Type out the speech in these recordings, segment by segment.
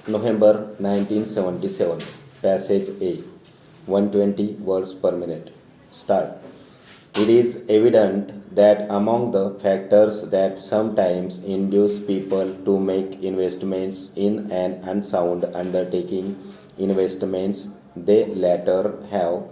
November 1977. Passage A. 120 words per minute. Start. It is evident that among the factors that sometimes induce people to make investments in an unsound undertaking, investments they later have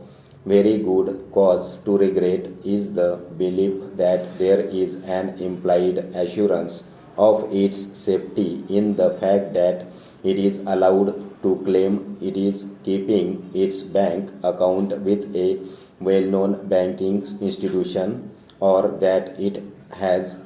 very good cause to regret, is the belief that there is an implied assurance of its safety in the fact that it is allowed to claim it is keeping its bank account with a well-known banking institution, or that it has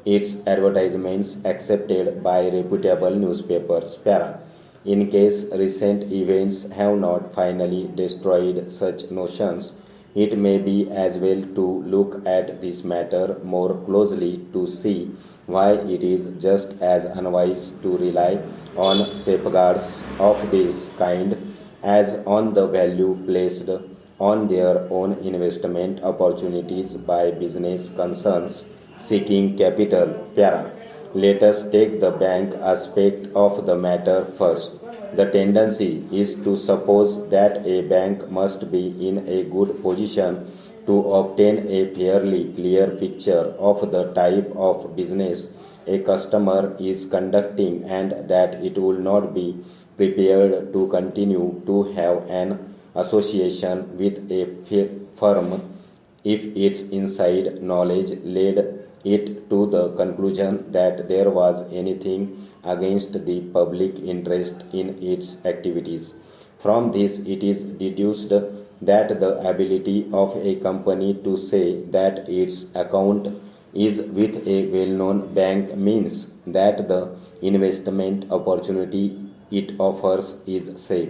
its advertisements accepted by reputable newspapers. Para. In case recent events have not finally destroyed such notions, it may be as well to look at this matter more closely to see why it is just as unwise to rely on safeguards of this kind as on the value placed on their own investment opportunities by business concerns seeking capital. Para. Let us take the bank aspect of the matter first. The tendency is to suppose that a bank must be in a good position to obtain a fairly clear picture of the type of business a customer is conducting, and that it will not be prepared to continue to have an association with a firm if its inside knowledge led it to the conclusion that there was anything against the public interest in its activities. From this, it is deduced that the ability of a company to say that its account is with a well-known bank means that the investment opportunity it offers is safe.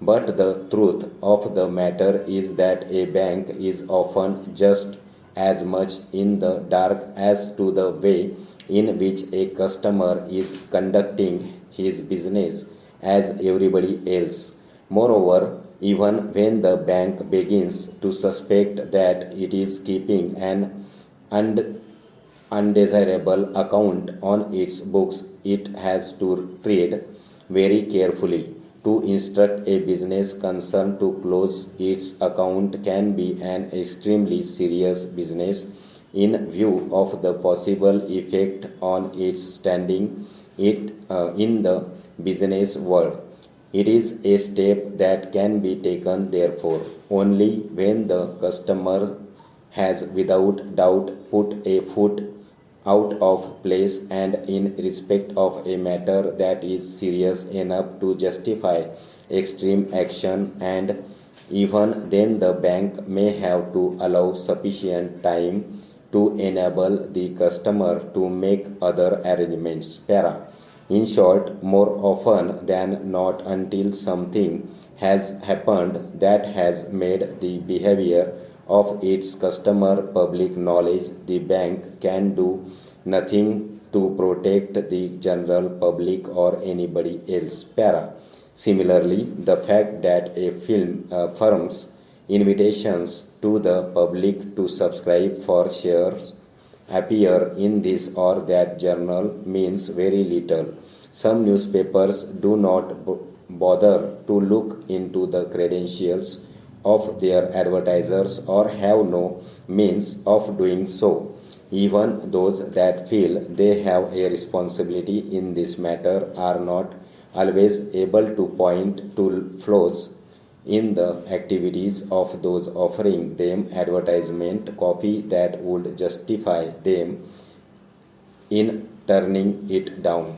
But the truth of the matter is that a bank is often just as much in the dark as to the way in which a customer is conducting his business as everybody else. Moreover, even when the bank begins to suspect that it is keeping an undesirable account on its books, it has to tread very carefully. To instruct a business concern to close its account can be an extremely serious business in view of the possible effect on its standing in the business world. It is a step that can be taken, therefore, only when the customer has without doubt put a foot out of place and in respect of a matter that is serious enough to justify extreme action, and even then the bank may have to allow sufficient time to enable the customer to make other arrangements. Para. In short, more often than not, until something has happened that has made the behavior of its customer public knowledge, the bank can do nothing to protect the general public or anybody else. Para. Similarly, the fact that a firm's invitations to the public to subscribe for shares appear in this or that journal means very little. Some newspapers do not bother to look into the credentials of their advertisers or have no means of doing so. Even those that feel they have a responsibility in this matter are not always able to point to flaws in the activities of those offering them advertisement copy that would justify them in turning it down.